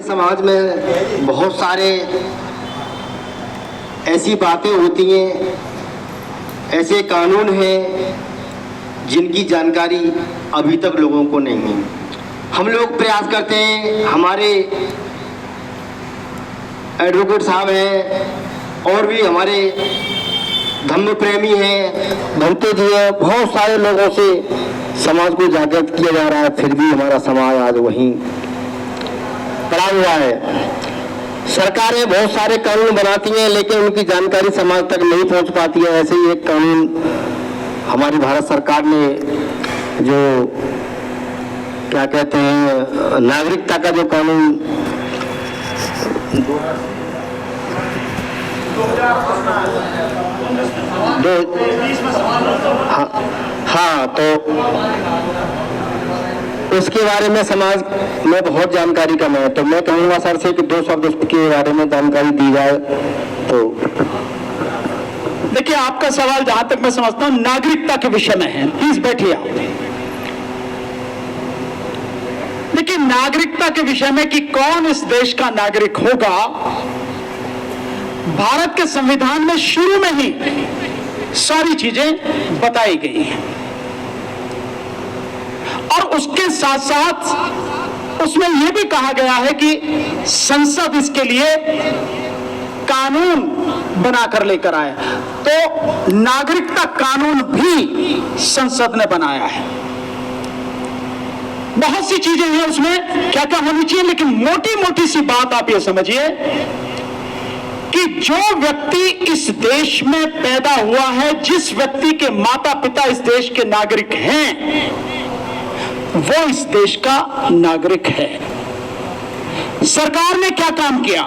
समाज में बहुत सारे ऐसी बातें होती हैं, ऐसे कानून हैं जिनकी जानकारी अभी तक लोगों को नहीं है। हम लोग प्रयास करते हैं, हमारे एडवोकेट साहब हैं और भी हमारे धर्म प्रेमी हैं, बनते जी हैं, बहुत सारे लोगों से समाज को जागृत किया जा रहा है, फिर भी हमारा समाज आज वहीं पड़ा हुआ है। सरकारें बहुत सारे कानून बनाती हैं लेकिन उनकी जानकारी समाज तक नहीं पहुंच पाती है। ऐसे ही एक कानून हमारी भारत सरकार ने जो क्या कहते हैं नागरिकता का जो कानून हाँ, तो उसके बारे में समाज में बहुत जानकारी कम है, तो मैं कहूँगा सर से कि 2 शब्द उसके बारे में जानकारी दी जाए। तो देखिए, आपका सवाल जहां तक मैं समझता हूं नागरिकता के विषय में है। प्लीज बैठिए आप। देखिए, नागरिकता के विषय में कि कौन इस देश का नागरिक होगा, भारत के संविधान में शुरू में ही सारी चीजें बताई गई हैं और उसके साथ साथ उसमें यह भी कहा गया है कि संसद इसके लिए कानून बनाकर लेकर आए। तो नागरिकता कानून भी संसद ने बनाया है। बहुत सी चीजें हैं उसमें क्या क्या होनी चाहिए, लेकिन मोटी मोटी सी बात आप ये समझिए कि जो व्यक्ति इस देश में पैदा हुआ है, जिस व्यक्ति के माता पिता इस देश के नागरिक हैं, वो इस देश का नागरिक है। सरकार ने क्या काम किया?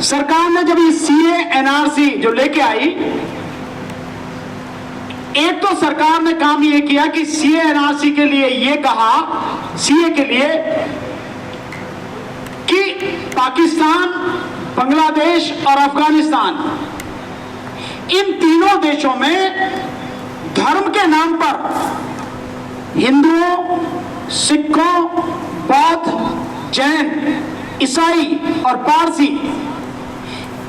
सरकार ने जब ये सीए एनआरसी जो लेके आई, एक तो सरकार ने काम ये किया कि सीए एनआरसी के लिए ये कहा, सीए के लिए कि पाकिस्तान, बांग्लादेश और अफगानिस्तान, इन तीनों देशों में धर्म के नाम पर हिंदुओं, सिखों, बौद्ध, जैन, ईसाई और पारसी,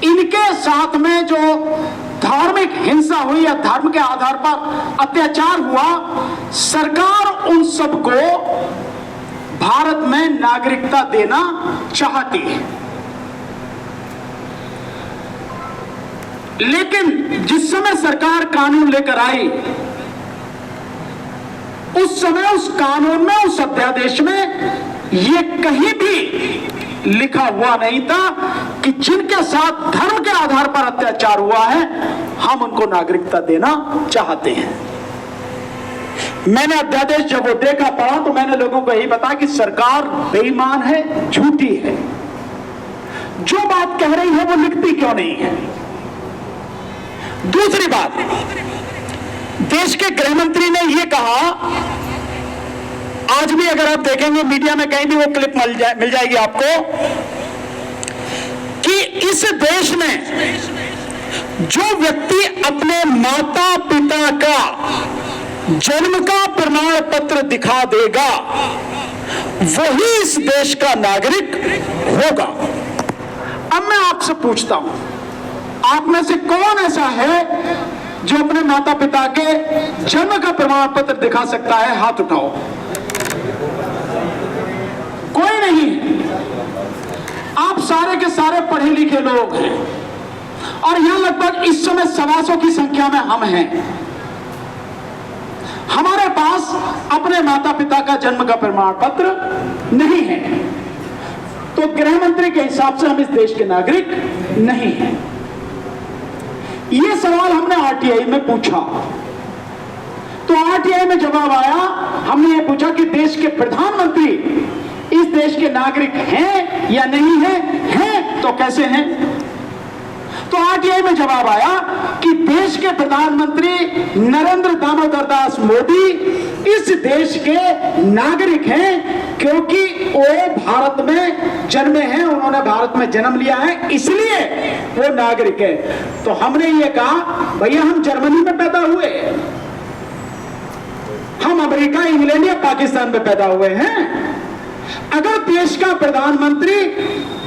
इनके साथ में जो धार्मिक हिंसा हुई या धर्म के आधार पर अत्याचार हुआ, सरकार उन सबको भारत में नागरिकता देना चाहती है। लेकिन जिस समय सरकार कानून लेकर आई, उस समय उस कानून में, उस अध्यादेश में ये कहीं भी लिखा हुआ नहीं था कि जिनके साथ धर्म के आधार पर अत्याचार हुआ है, हम उनको नागरिकता देना चाहते हैं। मैंने अध्यादेश जब वो देखा, पढ़ा, तो मैंने लोगों को यही बताया कि सरकार बेईमान है, झूठी है। जो बात कह रही है वो लिखती क्यों नहीं है? दूसरी बात, देश के गृह मंत्री ने यह कहा, आज भी अगर आप देखेंगे मीडिया में कहीं भी वो क्लिप मिल जाएगी आपको, कि इस देश में जो व्यक्ति अपने माता पिता का जन्म का प्रमाण पत्र दिखा देगा, वही इस देश का नागरिक होगा। अब मैं आपसे पूछता हूं, आप में से कौन ऐसा है जो अपने माता पिता के जन्म का प्रमाण पत्र दिखा सकता है? हाथ उठाओ। कोई नहीं। आप सारे के सारे पढ़े लिखे लोग हैं और यहां लगभग इस समय 125 की संख्या में हम हैं। हमारे पास अपने माता पिता का जन्म का प्रमाण पत्र नहीं है, तो गृह मंत्री के हिसाब से हम इस देश के नागरिक नहीं हैं। यह सवाल हमने आरटीआई में पूछा, तो आरटीआई में जवाब आया, हमने ये पूछा कि देश के प्रधानमंत्री इस देश के नागरिक हैं या नहीं हैं? हैं तो कैसे हैं? तो आरटीआई में जवाब आया कि देश के प्रधानमंत्री नरेंद्र दामोदर दास मोदी इस देश के नागरिक हैं क्योंकि वो भारत में जन्मे हैं, उन्होंने भारत में जन्म लिया है, इसलिए वो नागरिक है। तो हमने ये कहा, भैया हम जर्मनी में पैदा हुए, हम अमेरिका, इंग्लैंड या पाकिस्तान में पैदा हुए हैं, अगर देश का प्रधानमंत्री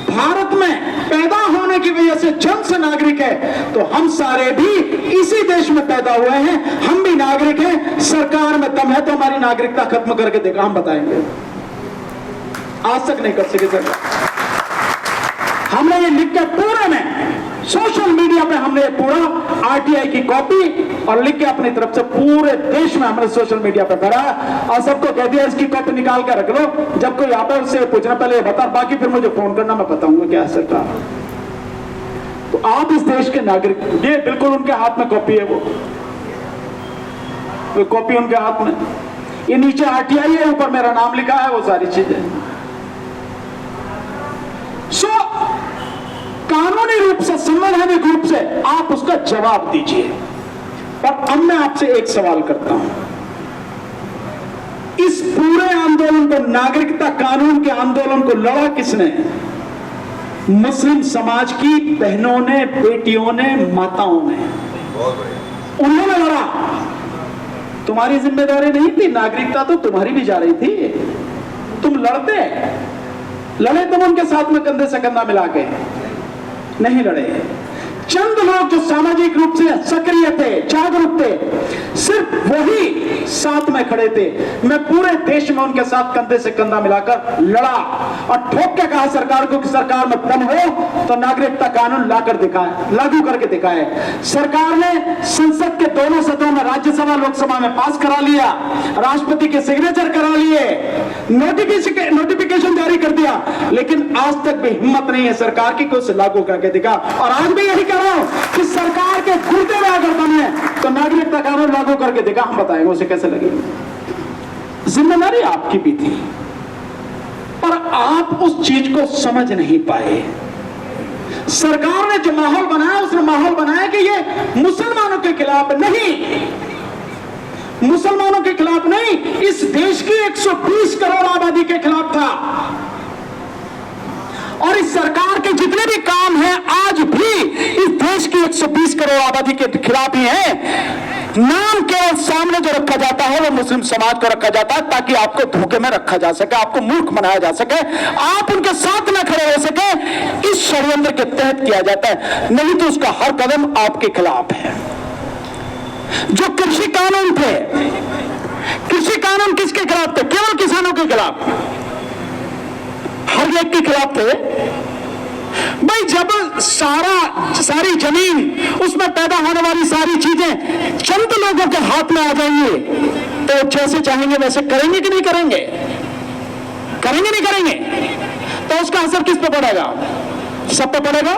भारत में पैदा होने की वजह से जन्म से नागरिक है, तो हम सारे भी इसी देश में पैदा हुए हैं, हम भी नागरिक हैं। सरकार में दम है तो हमारी नागरिकता खत्म करके देखा, हम बताएंगे। आज तक नहीं कर सके सर। हमने ये लिख के पूरे में सोशल मीडिया पे हमने पूरा आरटीआई की कॉपी और लिख के अपनी तरफ से पूरे देश में हमने सोशल मीडिया पे भरा और सबको कह दिया इसकी कॉपी निकाल कर रख लो, जब कोई आता है उससे पूछना पहले बता, बाकी फिर मुझे फोन करना, मैं बताऊंगा क्या है सरकार। तो आप इस देश के नागरिक, ये बिल्कुल उनके हाथ में कॉपी है, वो कॉपी उनके हाथ में, ये नीचे आरटीआई है, ऊपर मेरा नाम लिखा है, वो सारी चीजें। कानूनी रूप से, संवैधानिक रूप से आप उसका जवाब दीजिए। और अब मैं आपसे एक सवाल करता हूं, इस पूरे आंदोलन को, नागरिकता कानून के आंदोलन को लड़ा किसने? मुस्लिम समाज की बहनों ने, बेटियों ने, माताओं ने, उन्होंने लड़ा। तुम्हारी जिम्मेदारी नहीं थी? नागरिकता तो तुम्हारी भी जा रही थी, तुम लड़े तुम उनके साथ में कंधे से कंधा मिला के? नहीं लड़े। चंद लोग जो सामाजिक रूप से सक्रिय थे, जागरूक थे, सिर्फ वही साथ में खड़े थे। मैं पूरे देश में उनके साथ कंधे से कंधा मिलाकर लड़ा और ठोक के कहा सरकार को कि सरकार में दम हो तो नागरिकता कानून लाकर दिखाए, लागू करके दिखाए। सरकार ने संसद के दोनों सदनों में, राज्यसभा लोकसभा में पास करा लिया, राष्ट्रपति के सिग्नेचर करा लिए, नोटिफिकेशन जारी कर दिया, लेकिन आज तक भी हिम्मत नहीं है सरकार की कि उसे लागू करके दिखा। और आज भी यही कह रहा हूं कि सरकार के घुटने में अगर दम है तो नागरिकता कानून लागू करके दिखा, हम बताएंगे उसे कैसे लगेगा। जिम्मेदारी आपकी भी थी, पर आप उस चीज को समझ नहीं पाए। सरकार ने जो माहौल बनाया, उसने माहौल बनाया कि ये मुसलमानों के खिलाफ नहीं, मुसलमानों के खिलाफ नहीं, इस देश की 120 करोड़ आबादी के खिलाफ था। और इस सरकार के जितने भी काम हैं आज भी इस देश की 120 करोड़ आबादी के खिलाफ ही है। नाम केवल सामने जो रखा जाता है वो मुस्लिम समाज को रखा जाता है, ताकि आपको धोखे में रखा जा सके, आपको मूर्ख बनाया जा सके, आप उनके साथ न खड़े हो सके, इस षड्यंत्र के तहत किया जाता है। नहीं तो उसका हर कदम आपके खिलाफ है। जो कृषि कानून थे, कृषि कानून किसके खिलाफ थे? केवल किसानों के खिलाफ, हर एक के खिलाफ थे। भाई जब सारी जमीन, उसमें पैदा होने वाली सारी चीजें चंद लोगों के हाथ में आ जाएंगे, तो जैसे चाहेंगे वैसे करेंगे कि नहीं करेंगे? करेंगे नहीं करेंगे? तो उसका असर किस पे पड़ेगा? सब पे पड़ेगा।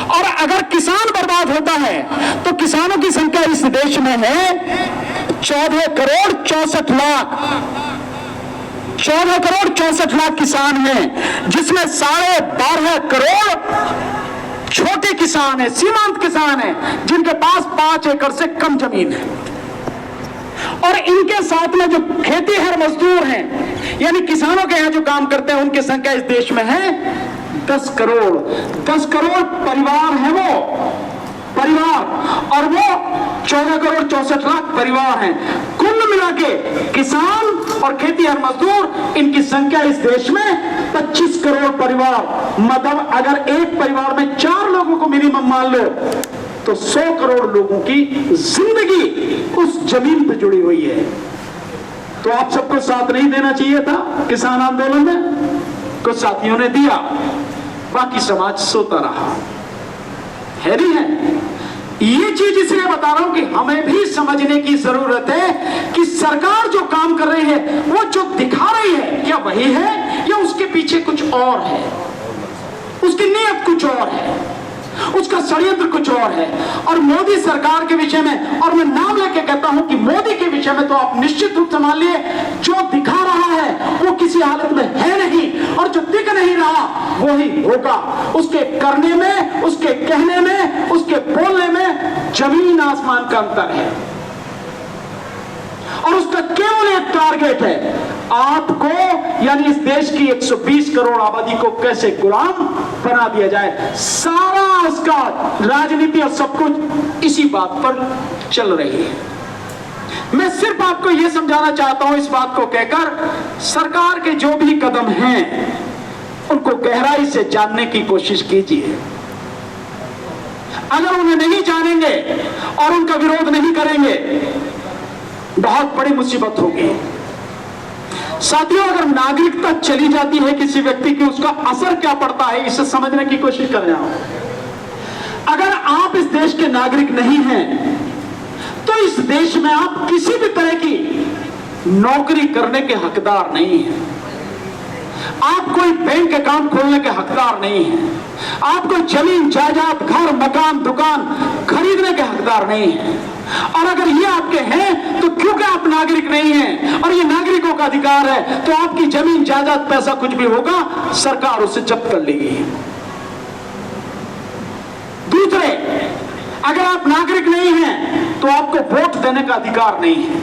और अगर किसान बर्बाद होता है तो किसानों की संख्या इस देश में है 14 करोड़ 64 लाख। 14 करोड़ 64 लाख किसान हैं, जिसमें 12.5 करोड़ छोटे किसान हैं, सीमांत किसान हैं, जिनके पास 5 एकड़ से कम जमीन है। और इनके साथ में जो खेतीहर मजदूर हैं, यानी किसानों के यहां जो काम करते हैं, उनकी संख्या इस देश में है 10 करोड़। 10 करोड़ परिवार है वो परिवार, और वो 14 करोड़ 64 लाख परिवार हैं। कुल मिला के किसान और खेतीहर मजदूर, इनकी संख्या इस देश में 25 करोड़ परिवार। मतलब अगर एक परिवार में 4 लोगों को मिनिमम मान लो तो 100 करोड़ लोगों की जिंदगी उस जमीन पर जुड़ी हुई है। तो आप सबको साथ नहीं देना चाहिए था किसान आंदोलन में? कुछ साथियों ने दिया, बाकी समाज सोता रहा। है नहीं है? ये चीज इसलिए बता रहा हूं कि हमें भी समझने की जरूरत है कि सरकार जो काम कर रही है, वो जो दिखा रही है, क्या वही है या उसके पीछे कुछ और है? उसकी नीयत कुछ और है, उसका षड्यंत्र कुछ और है। और मोदी सरकार के विषय में, और मैं नाम लेके कहता हूं कि मोदी के विषय में तो आप निश्चित रूप से मान लिए, जो दिखा रहा है वो किसी हालत में है नहीं, और जो दिख नहीं रहा वो ही होगा। उसके करने में, उसके कहने में, उसके बोलने में जमीन आसमान का अंतर है। और उसका केवल एक टारगेट है, आपको यानी इस देश की 120 करोड़ आबादी को कैसे गुलाम बना दिया जाए। सारा उसका राजनीति और सब कुछ इसी बात पर चल रही है। मैं सिर्फ आपको यह समझाना चाहता हूं इस बात को कहकर, सरकार के जो भी कदम हैं उनको गहराई से जानने की कोशिश कीजिए। अगर उन्हें नहीं जानेंगे और उनका विरोध नहीं करेंगे, बहुत बड़ी मुसीबत होगी। साथियों, अगर नागरिकता चली जाती है किसी व्यक्ति की, उसका असर क्या पड़ता है, इसे समझने की कोशिश कर रहा हूं। अगर आप इस देश के नागरिक नहीं हैं, तो इस देश में आप किसी भी तरह की नौकरी करने के हकदार नहीं हैं। आप कोई बैंक अकाउंट खोलने के हकदार नहीं हैं। आप कोई जमीन जायदाद, घर, मकान, दुकान खरीदने के हकदार नहीं हैं। और अगर ये आपके हैं तो क्योंकि आप नागरिक नहीं हैं और ये नागरिकों का अधिकार है, तो आपकी जमीन जायदाद, पैसा कुछ भी होगा, सरकार उसे जब्त कर लेगी। दूसरे, अगर आप नागरिक नहीं हैं तो आपको वोट देने का अधिकार नहीं है।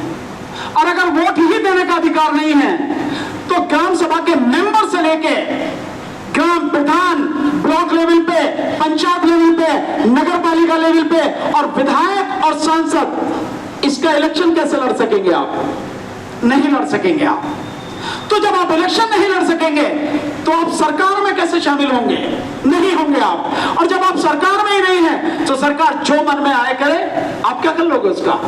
और अगर वोट ही देने का अधिकार नहीं है तो ग्राम सभा के मेंबर से लेके ग्राम प्रधान, ब्लॉक लेवल पे, पंचायत लेवल पे, नगर पालिका लेवल पे और विधायक और सांसद, इसका इलेक्शन कैसे लड़ सकेंगे आप? नहीं लड़ सकेंगे आप। तो जब आप इलेक्शन नहीं लड़ सकेंगे तो आप सरकार में कैसे शामिल होंगे? नहीं होंगे आप। और जब आप सरकार में ही नहीं है तो सरकार जो मन में आए करे, आप क्या कर लोगे उसका?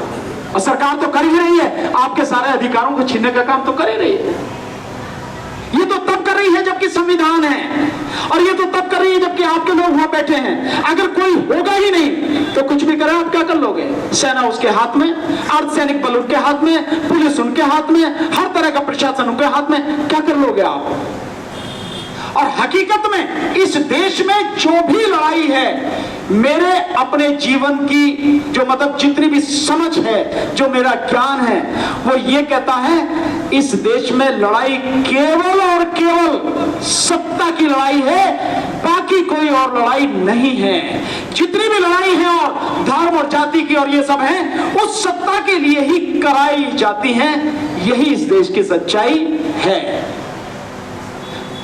और सरकार तो कर ही रही है, आपके सारे अधिकारों को छीनने का काम तो कर ही रही है। ये तो तब कर रही है जबकि संविधान है, और ये तो तब कर रही है जबकि आपके लोग वहां बैठे हैं। अगर कोई होगा ही नहीं तो कुछ भी करे, आप क्या कर लोगे? सेना उसके हाथ में, अर्धसैनिक बल उनके हाथ में, पुलिस उनके हाथ में, हर तरह का प्रशासन उनके हाथ में, क्या कर लोगे आप? और हकीकत में इस देश में जो भी लड़ाई है, मेरे अपने जीवन की जो मतलब जितनी भी समझ है, जो मेरा ज्ञान है, वो ये कहता है इस देश में लड़ाई केवल और केवल सत्ता की लड़ाई है, बाकी कोई और लड़ाई नहीं है। जितनी भी लड़ाई है और धर्म और जाति की और ये सब है, उस सत्ता के लिए ही कराई जाती है। यही इस देश की सच्चाई है।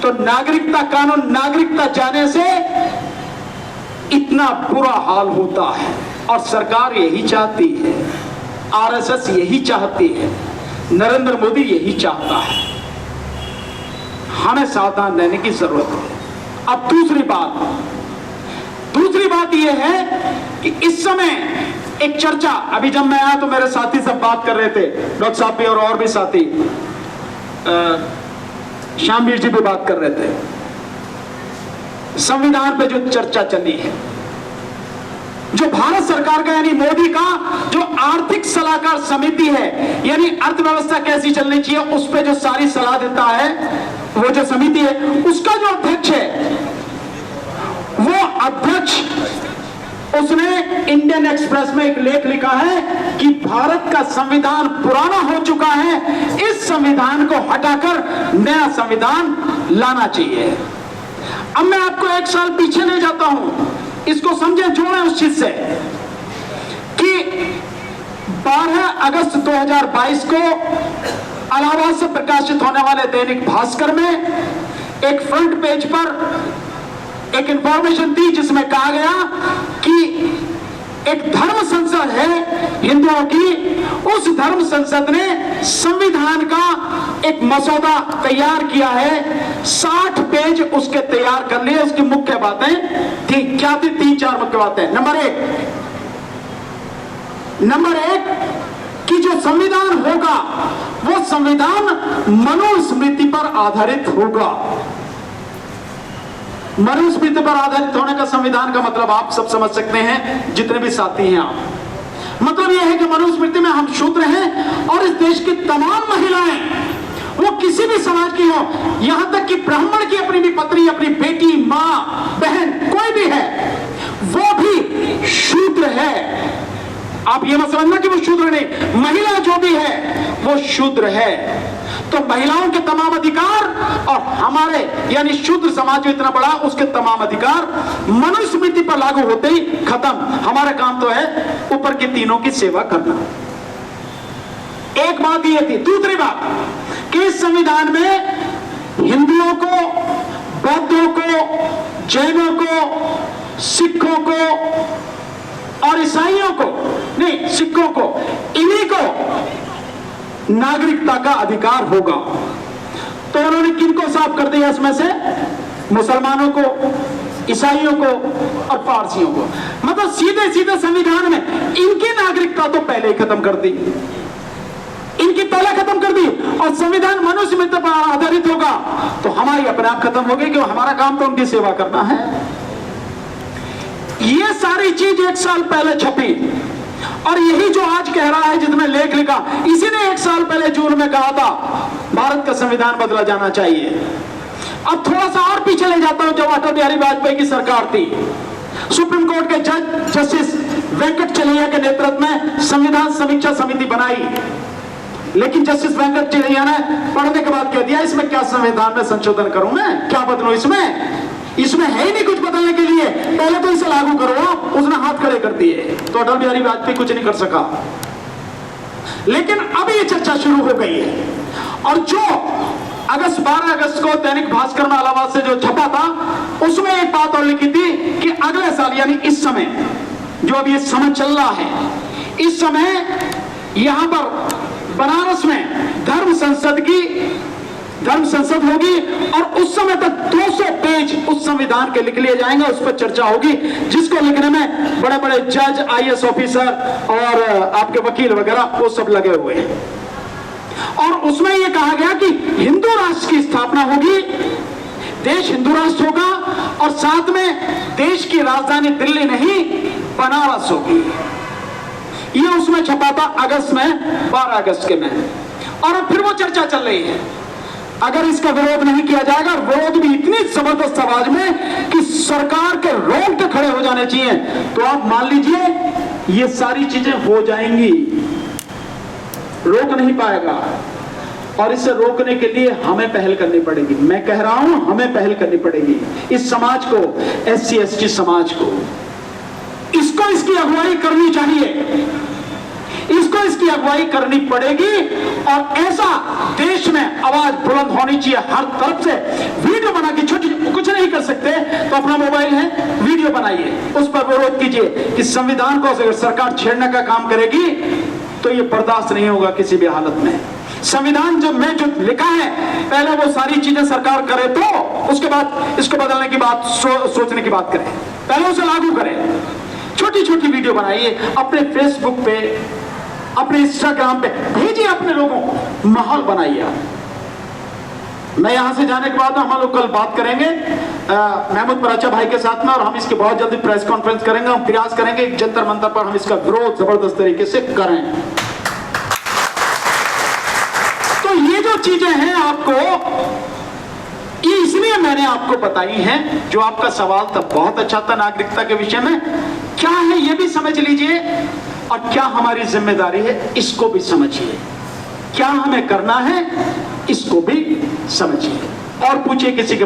तो नागरिकता कानून, नागरिकता जाने से इतना बुरा हाल होता है और सरकार यही चाहती है, आरएसएस यही चाहती है, नरेंद्र मोदी यही चाहता है। हमें सावधान रहने की जरूरत है। अब दूसरी बात यह है कि इस समय एक चर्चा, अभी जब मैं आया तो मेरे साथी सब बात कर रहे थे, डॉक्टर साहब भी और भी साथी, श्यामवीर जी भी बात कर रहे थे, संविधान पे जो चर्चा चली है, जो भारत सरकार का यानी मोदी का जो आर्थिक सलाहकार समिति है, यानी अर्थव्यवस्था कैसी चलनी चाहिए उस पे जो सारी सलाह देता है, वो जो समिति है, उसका जो अध्यक्ष है, वो अध्यक्ष, उसने इंडियन एक्सप्रेस में एक लेख लिखा है कि भारत का संविधान पुराना हो चुका है, इस संविधान को हटाकर नया संविधान लाना चाहिए। अब मैं आपको एक साल पीछे ले जाता हूं, इसको समझे, जोड़ें उस चीज से कि 12 अगस्त 2022 को इलाहाबाद से प्रकाशित होने वाले दैनिक भास्कर में एक फ्रंट पेज पर एक इंफॉर्मेशन थी जिसमें कहा गया कि एक धर्म संसद है हिंदुओं की, उस धर्म संसद ने संविधान का एक मसौदा तैयार किया है, 60 पेज उसके तैयार कर लिए। उसकी मुख्य बातें थी, क्या थी? 3-4 मुख्य बातें। नंबर एक कि जो संविधान होगा वो संविधान मनुस्मृति पर आधारित होगा। मनुस्मृति पर आधारित होने का संविधान का मतलब आप सब समझ सकते हैं, जितने भी साथी हैं आप। मतलब यह है कि मनुस्मृति में हम शूद्र हैं और इस देश की तमाम महिलाएं, वो किसी भी समाज की हो, यहां तक कि ब्राह्मण की अपनी भी पत्नी, अपनी बेटी, मां, बहन, कोई भी है, वो भी शूद्र है। आप ये मत समझना कि वो शूद्र नहीं, महिला जो भी है वो शूद्र है। तो महिलाओं के तमाम अधिकार और हमारे यानी शूद्र समाज जो इतना बड़ा, उसके तमाम अधिकार मनुस्मृति पर लागू होते ही खत्म। हमारा काम तो है ऊपर की तीनों की सेवा करना। एक बात ये थी। दूसरी बात कि इस संविधान में हिंदुओं को, बौद्धों को, जैनों को, सिखों को और ईसाइयों को, नहीं सिखों को, इन्हीं को नागरिकता का अधिकार होगा। तो उन्होंने किनको साफ कर दिया इसमें से? मुसलमानों को, ईसाइयों को और पारसियों को। मतलब सीधे सीधे संविधान में इनकी नागरिकता तो पहले ही खत्म कर दी, इनकी पहले खत्म कर दी। और संविधान मनुस्मृति पर आधारित होगा तो हमारी अपने आप खत्म हो गई, क्योंकि हमारा काम तो उनकी सेवा करना है। ये सारी चीज 1 साल पहले छपी, और यही जो आज कह रहा है, जिसने लेख लिखा, इसी ने 1 साल पहले जून में कहा था भारत का संविधान बदला जाना चाहिए। अब थोड़ा सा और पीछे ले जाता हूं, जब अटल बिहारी वाजपेयी की सरकार थी, सुप्रीम कोर्ट के जज जस्टिस वेंकट चलैया के नेतृत्व में संविधान समीक्षा समिति बनाई। लेकिन जस्टिस वेंकट चलैया ने पढ़ने के बाद कह दिया, इसमें क्या संविधान में संशोधन करूं मैं, क्या बदलूं इसमें है ही नहीं कुछ बदलने के लिए, पहले तो इसे लागू करो आप। उसने हाथ खड़े कर दिए, तो अटल बिहारी वाजपेयी कुछ नहीं कर सका। लेकिन अब ये चर्चा शुरू हो गई है, और जो 12 अगस्त को दैनिक भास्कर में इलाहाबाद से जो छपा था, उसमें एक बात और लिखी थी कि अगले साल, यानी इस समय जो अब ये समय चल रहा है, इस समय यहां पर बनारस में धर्म संसद होगी, और उस समय तक 200 पेज उस संविधान के लिख लिए जाएंगे, उस पर चर्चा होगी, जिसको लिखने में बड़े बड़े जज, IAS ऑफिसर और आपके वकील वगैरह वो सब लगे हुए हैं। और उसमें यह कहा गया कि हिंदू राष्ट्र की स्थापना होगी, देश हिंदू राष्ट्र होगा, और साथ में देश की राजधानी दिल्ली नहीं बनारस होगी। ये उसमें छपा था अगस्त में, 12 अगस्त के में। और फिर वो चर्चा चल रही है, अगर इसका विरोध नहीं किया जाएगा, विरोध भी इतनी जबरदस्त आवाज में कि सरकार के रोंगटे खड़े हो जाने चाहिए, तो आप मान लीजिए ये सारी चीजें हो जाएंगी, रोक नहीं पाएगा। और इसे रोकने के लिए हमें पहल करनी पड़ेगी। मैं कह रहा हूं, हमें पहल करनी पड़ेगी। इस समाज को, SC ST समाज को, इसको इसकी अगुवाई करनी चाहिए, इसको इसकी अगुवाई करनी पड़ेगी। और ऐसा देश में आवाज बुलंद होनी चाहिए हर तरफ से। वीडियो बना के, छोटी कुछ नहीं कर सकते तो अपना मोबाइल है, वीडियो बनाइए, उस पर विरोध कीजिए कि संविधान को अगर सरकार छेड़ने का काम करेगी तो ये बर्दाश्त नहीं होगा किसी भी हालत में। संविधान जो लिखा है, पहले वो सारी चीजें सरकार करे, तो उसके बाद इसको बदलने की बात, सोचने की बात करें, पहले उसे लागू करें। छोटी छोटी वीडियो बनाइए, अपने फेसबुक पे, अपने इंस्टाग्राम पे भेजिए, अपने लोगों को माहौल बनाइए। मैं यहां से जाने के बाद हम लोग कल बात करेंगे महमूद पराचा भाई के साथ में, और हम इसकी बहुत जल्दी प्रेस कॉन्फ्रेंस करेंगे। हम प्रयास करेंगे जंतर मंतर पर हम इसका विरोध जबरदस्त तरीके से करें। तो ये जो चीजें हैं आपको, ये इसलिए मैंने आपको बताई हैं। जो आपका सवाल था बहुत अच्छा था नागरिकता के विषय में, क्या है ये भी समझ लीजिए, और क्या हमारी जिम्मेदारी है इसको भी समझिए, क्या हमें करना है इसको भी समझिए, और पूछिए किसी के